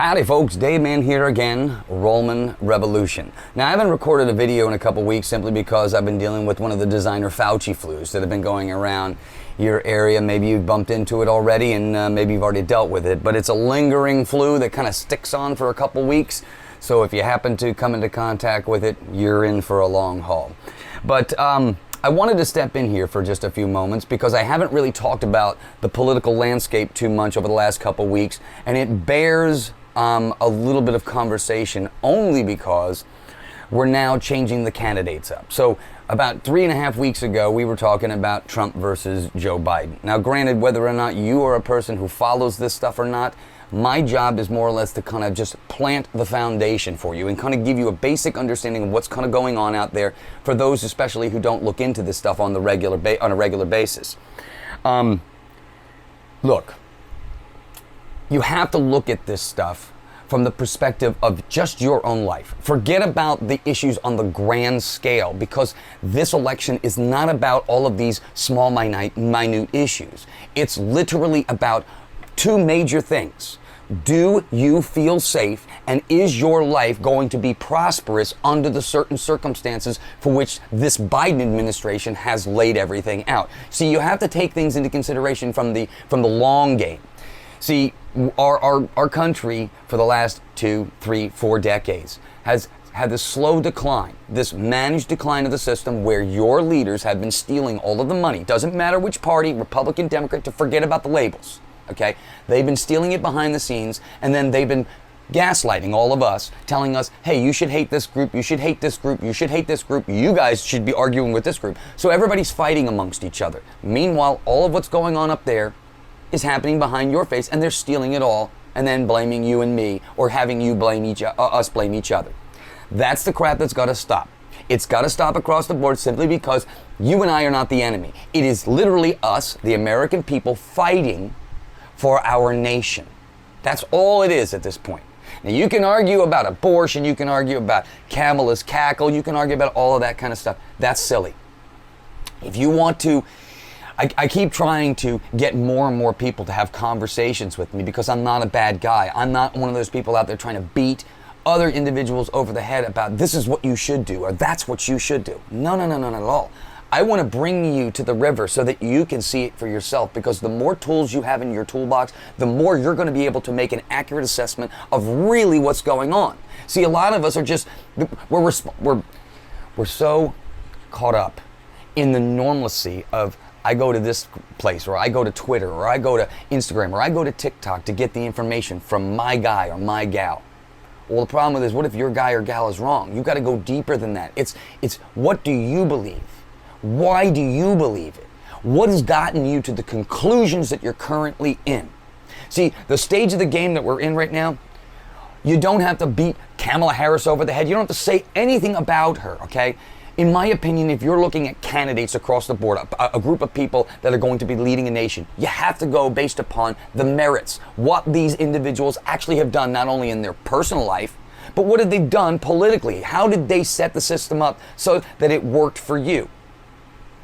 Howdy folks, Dave Man here again, Rollman Revolution. Now I haven't recorded a video in a couple weeks simply because I've been dealing with one of the designer Fauci flus that have been going around your area. Maybe you've bumped into it already and maybe you've already dealt with it, but it's a lingering flu that kind of sticks on for a couple weeks. So if you happen to come into contact with it, you're in for a long haul. But I wanted to step in here for just a few moments because I haven't really talked about the political landscape too much over the last couple weeks, and it bears a little bit of conversation only because we're now changing the candidates up. So about 3.5 weeks ago, we were talking about Trump versus Joe Biden. Now granted, whether or not you are a person who follows this stuff or not, my job is more or less to kind of just plant the foundation for you and kind of give you a basic understanding of what's kind of going on out there for those especially who don't look into this stuff on a regular basis. Look, you have to look at this stuff from the perspective of just your own life. Forget about the issues on the grand scale, because this election is not about all of these small, minute issues. It's literally about two major things. Do you feel safe, and is your life going to be prosperous under the certain circumstances for which this Biden administration has laid everything out? See, you have to take things into consideration from the long game. See, our country for the last 2, 3, 4 decades has had this slow decline, this managed decline of the system where your leaders have been stealing all of the money. Doesn't matter which party, Republican, Democrat, to forget about the labels, okay? They've been stealing it behind the scenes, and then they've been gaslighting all of us, telling us, hey, you should hate this group, you should hate this group, you should hate this group, you guys should be arguing with this group. So everybody's fighting amongst each other. Meanwhile, all of what's going on up there is happening behind your face, and they're stealing it all and then blaming you and me, or having you blame us blame each other. That's the crap that's got to stop. It's got to stop across the board simply because you and I are not the enemy. It is literally us, the American people, fighting for our nation. That's all it is at this point. Now you can argue about abortion, you can argue about Kamala's cackle, you can argue about all of that kind of stuff. That's silly. If you want to, I keep trying to get more and more people to have conversations with me because I'm not a bad guy. I'm not one of those people out there trying to beat other individuals over the head about this is what you should do or that's what you should do. No, not at all. I want to bring you to the river so that you can see it for yourself, because the more tools you have in your toolbox, the more you're going to be able to make an accurate assessment of really what's going on. See, a lot of us are just, we're so caught up in the normalcy of I go to this place, or I go to Twitter, or I go to Instagram, or I go to TikTok to get the information from my guy or my gal. Well, the problem with it is, what if your guy or gal is wrong? You've got to go deeper than that. It's what do you believe? Why do you believe it? What has gotten you to the conclusions that you're currently in? See, the stage of the game that we're in right now, you don't have to beat Kamala Harris over the head. You don't have to say anything about her, okay? In my opinion, if you're looking at candidates across the board, a group of people that are going to be leading a nation, you have to go based upon the merits, what these individuals actually have done, not only in their personal life, but what have they done politically? How did they set the system up so that it worked for you?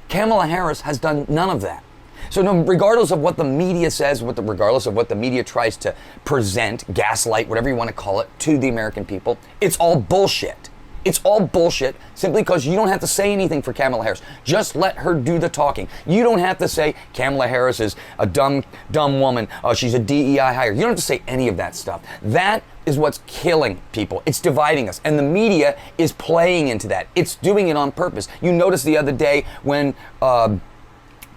Kamala Harris has done none of that. So no, regardless of what the media says, regardless of what the media tries to present, gaslight, whatever you want to call it, to the American people, it's all bullshit. It's all bullshit simply because you don't have to say anything for Kamala Harris. Just let her do the talking. You don't have to say Kamala Harris is a dumb woman. She's a DEI hire. You don't have to say any of that stuff. That is what's killing people. It's dividing us. And the media is playing into that. It's doing it on purpose. You noticed the other day when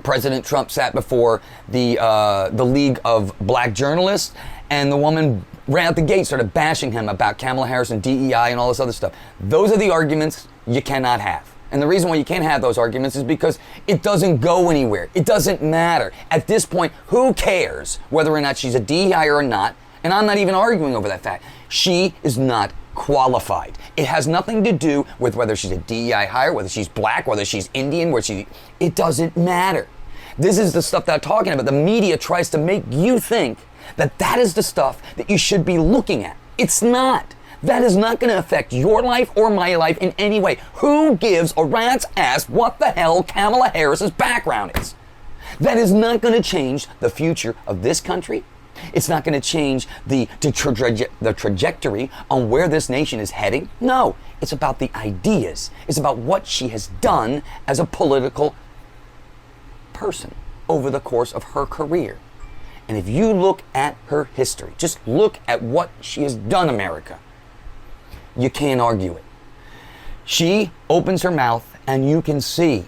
President Trump sat before the League of Black Journalists, and the woman ran out the gate, started bashing him about Kamala Harris and DEI and all this other stuff. Those are the arguments you cannot have. And the reason why you can't have those arguments is because it doesn't go anywhere. It doesn't matter. At this point, who cares whether or not she's a DEI or not? And I'm not even arguing over that fact. She is not qualified. It has nothing to do with whether she's a DEI hire, whether she's black, whether she's Indian, it doesn't matter. This is the stuff that I'm talking about. The media tries to make you think that is the stuff that you should be looking at. It's not. That is not going to affect your life or my life in any way. Who gives a rat's ass what the hell Kamala Harris's background is? That is not going to change the future of this country It's not going to change the trajectory on where this nation is heading. No, it's about the ideas. It's about what she has done as a political person over the course of her career. And if you look at her history, just look at what she has done, America, you can't argue it. She opens her mouth and you can see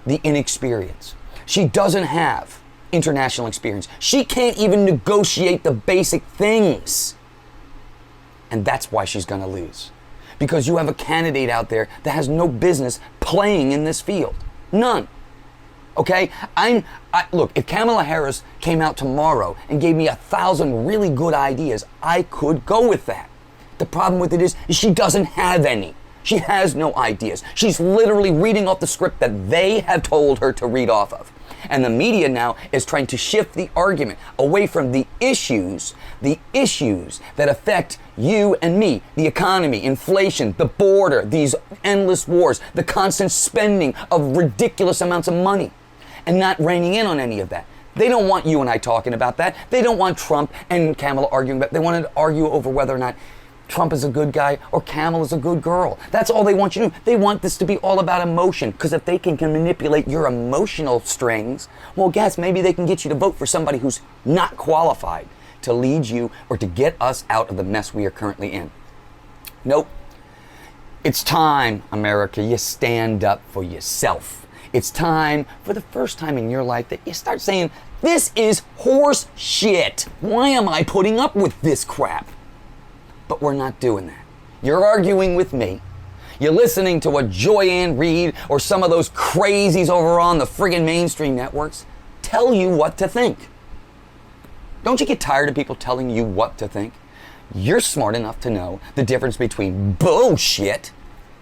the inexperience. She doesn't have international experience. She can't even negotiate the basic things. And that's why she's going to lose. Because you have a candidate out there that has no business playing in this field. None. Okay? Look, if Kamala Harris came out tomorrow and gave me 1,000 really good ideas, I could go with that. The problem with it is she doesn't have any. She has no ideas. She's literally reading off the script that they have told her to read off of. And the media now is trying to shift the argument away from the issues that affect you and me, the economy, inflation, the border, these endless wars, the constant spending of ridiculous amounts of money, and not reining in on any of that. They don't want you and I talking about that. They don't want Trump and Kamala arguing about it. They want to argue over whether or not Trump is a good guy or Kamala is a good girl. That's all they want you to do. They want this to be all about emotion, because if they can manipulate your emotional strings, well, guess maybe they can get you to vote for somebody who's not qualified to lead you or to get us out of the mess we are currently in. Nope. It's time, America, you stand up for yourself. It's time, for the first time in your life, that you start saying, this is horse shit. Why am I putting up with this crap? But we're not doing that. You're arguing with me. You're listening to what Joy-Ann Reid or some of those crazies over on the friggin' mainstream networks tell you what to think. Don't you get tired of people telling you what to think? You're smart enough to know the difference between bullshit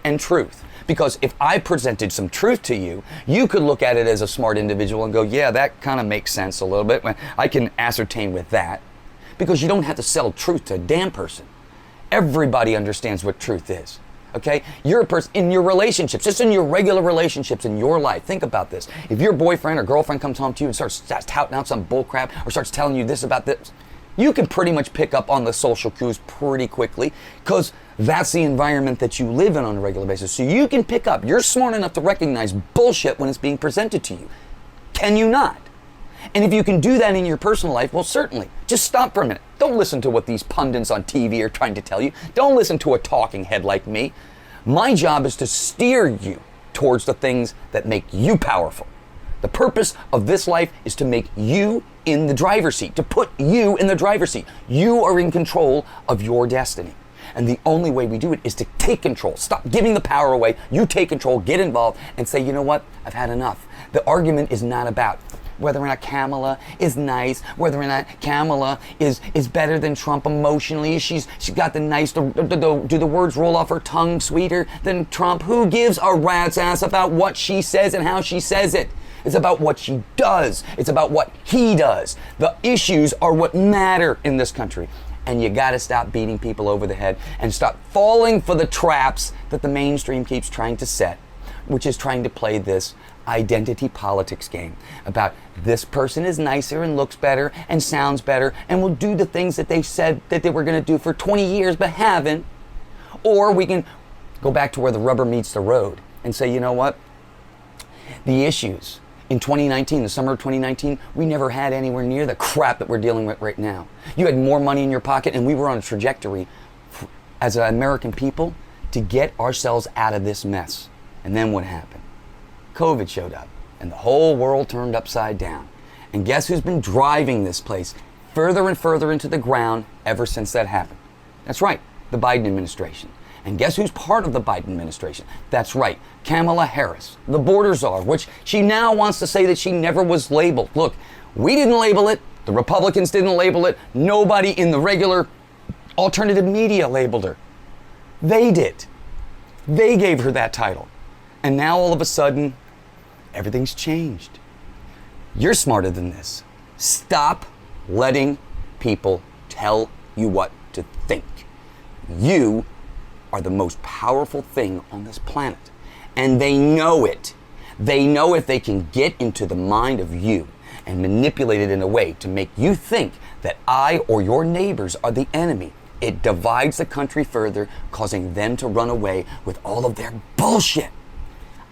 and truth. Because if I presented some truth to you, you could look at it as a smart individual and go, yeah, that kind of makes sense a little bit. I can ascertain with that. Because you don't have to sell truth to a damn person. Everybody understands what truth is, okay? You're a person in your relationships, just in your regular relationships in your life. Think about this. If your boyfriend or girlfriend comes home to you and starts touting out some bullcrap or starts telling you this about this, you can pretty much pick up on the social cues pretty quickly, because that's the environment that you live in on a regular basis. So you can pick up. You're smart enough to recognize bullshit when it's being presented to you. Can you not? And if you can do that in your personal life, well, certainly. Just stop for a minute. Don't listen to what these pundits on TV are trying to tell you. Don't listen to a talking head like me. My job is to steer you towards the things that make you powerful. The purpose of this life is to make you in the driver's seat, to put you in the driver's seat. You are in control of your destiny. And the only way we do it is to take control. Stop giving the power away. You take control, get involved, and say, you know what? I've had enough. The argument is not about whether or not Kamala is nice, whether or not Kamala is better than Trump emotionally. She's got the nice, do the words roll off her tongue sweeter than Trump? Who gives a rat's ass about what she says and how she says it? It's about what she does. It's about what he does. The issues are what matter in this country. And you gotta stop beating people over the head and stop falling for the traps that the mainstream keeps trying to set, which is trying to play this identity politics game about this person is nicer and looks better and sounds better and will do the things that they said that they were going to do for 20 years but haven't. Or we can go back to where the rubber meets the road and say, you know what? The issues in 2019, the summer of 2019, we never had anywhere near the crap that we're dealing with right now. You had more money in your pocket, and we were on a trajectory as an American people to get ourselves out of this mess. And then what happened? COVID showed up, and the whole world turned upside down. And guess who's been driving this place further and further into the ground ever since that happened? That's right, the Biden administration. And guess who's part of the Biden administration? That's right, Kamala Harris, the border czar, which she now wants to say that she never was labeled. Look, we didn't label it. The Republicans didn't label it. Nobody in the regular alternative media labeled her. They did. They gave her that title. And now all of a sudden, everything's changed. You're smarter than this. Stop letting people tell you what to think. You are the most powerful thing on this planet. And they know it. They know if they can get into the mind of you and manipulated in a way to make you think that I or your neighbors are the enemy. It divides the country further, causing them to run away with all of their bullshit.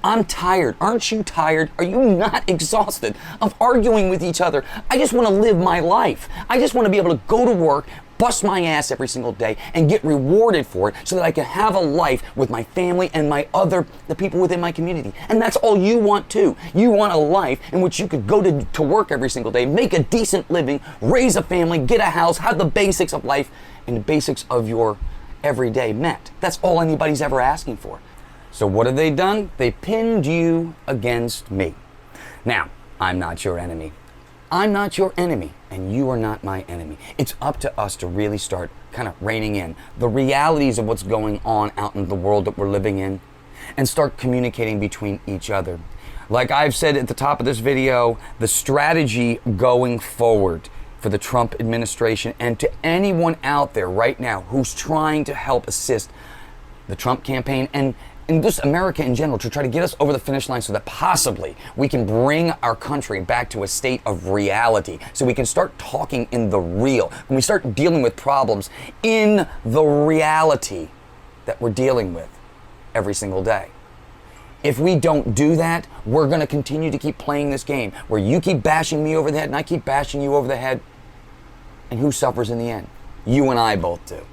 I'm tired. Aren't you tired? Are you not exhausted of arguing with each other? I just want to live my life. I just want to be able to go to work, bust my ass every single day, and get rewarded for it so that I can have a life with my family and the people within my community. And that's all you want too. You want a life in which you could go to work every single day, make a decent living, raise a family, get a house, have the basics of life and the basics of your everyday met. That's all anybody's ever asking for. So what have they done? They pinned you against me. Now, I'm not your enemy. I'm not your enemy, and you are not my enemy. It's up to us to really start kind of reining in the realities of what's going on out in the world that we're living in and start communicating between each other. Like I've said at the top of this video, the strategy going forward for the Trump administration and to anyone out there right now who's trying to help assist the Trump campaign and just America in general to try to get us over the finish line so that possibly we can bring our country back to a state of reality so we can start talking in the real, when we start dealing with problems in the reality that we're dealing with every single day. If we don't do that, we're going to continue to keep playing this game where you keep bashing me over the head and I keep bashing you over the head. And who suffers in the end? You and I both do.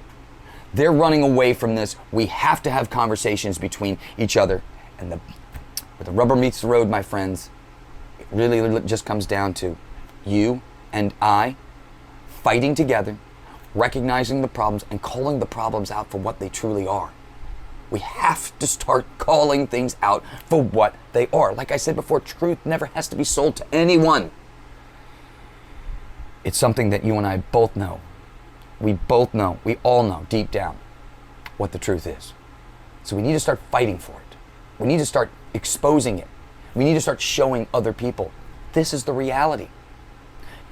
They're running away from this. We have to have conversations between each other. And where the rubber meets the road, my friends, it really just comes down to you and I fighting together, recognizing the problems and calling the problems out for what they truly are. We have to start calling things out for what they are. Like I said before, truth never has to be sold to anyone. It's something that you and I both know. We both know, we all know deep down what the truth is. So we need to start fighting for it. We need to start exposing it. We need to start showing other people this is the reality.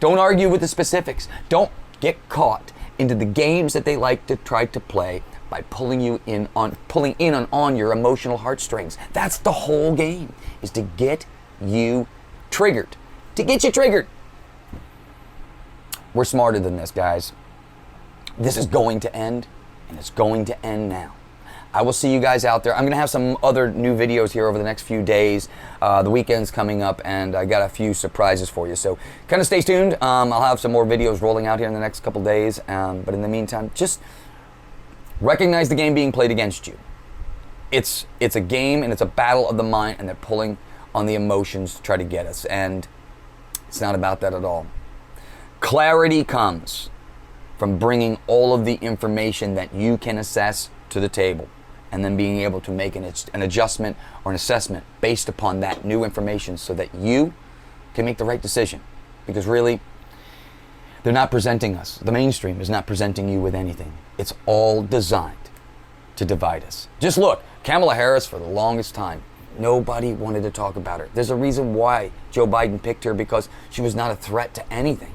Don't argue with the specifics. Don't get caught into the games that they like to try to play by pulling in on your emotional heartstrings. That's the whole game, is to get you triggered. To get you triggered. We're smarter than this, guys. This is going to end, and it's going to end now. I will see you guys out there. I'm going to have some other new videos here over the next few days. The weekend's coming up, and I got a few surprises for you. So kind of stay tuned. I'll have some more videos rolling out here in the next couple days. But in the meantime, just recognize the game being played against you. It's a game, and it's a battle of the mind, and they're pulling on the emotions to try to get us. And it's not about that at all. Clarity comes from bringing all of the information that you can assess to the table and then being able to make an adjustment or an assessment based upon that new information so that you can make the right decision. Because really, they're not presenting us. The mainstream is not presenting you with anything. It's all designed to divide us. Just look, Kamala Harris, for the longest time, nobody wanted to talk about her. There's a reason why Joe Biden picked her, because she was not a threat to anything.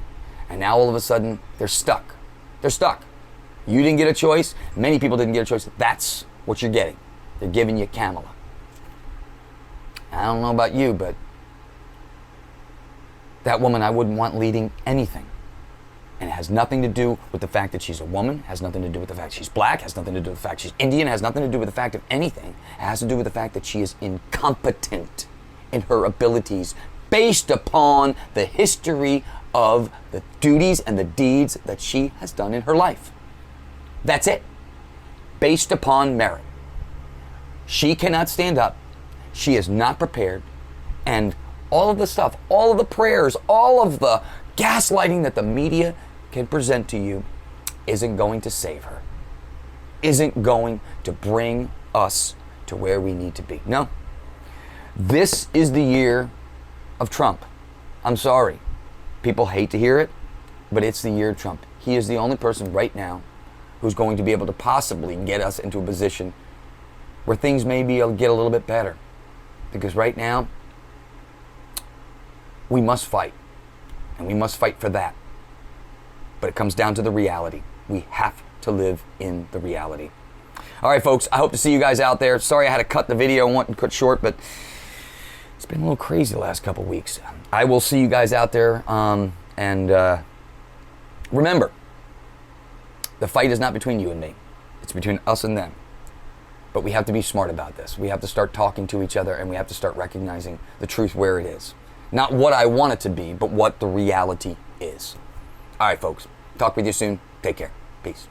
And now all of a sudden, they're stuck. They're stuck. You didn't get a choice. Many people didn't get a choice. That's what you're getting. They're giving you Kamala. I don't know about you, but that woman I wouldn't want leading anything. And it has nothing to do with the fact that she's a woman, has nothing to do with the fact she's black, has nothing to do with the fact she's Indian, has nothing to do with the fact of anything. It has to do with the fact that she is incompetent in her abilities based upon the history of the duties and the deeds that she has done in her life. That's it. Based upon merit. She cannot stand up. She is not prepared. And all of the stuff, all of the prayers, all of the gaslighting that the media can present to you isn't going to save her. Isn't going to bring us to where we need to be. No. This is the year of Trump. I'm sorry. People hate to hear it, but it's the year of Trump. He is the only person right now who's going to be able to possibly get us into a position where things maybe get a little bit better. Because right now, we must fight. And we must fight for that. But it comes down to the reality. We have to live in the reality. All right, folks, I hope to see you guys out there. Sorry I had to cut the video and cut short, but It's been a little crazy the last couple weeks. I will see you guys out there. And remember, the fight is not between you and me. It's between us and them. But we have to be smart about this. We have to start talking to each other, and we have to start recognizing the truth where it is. Not what I want it to be, but what the reality is. All right, folks. Talk with you soon. Take care. Peace.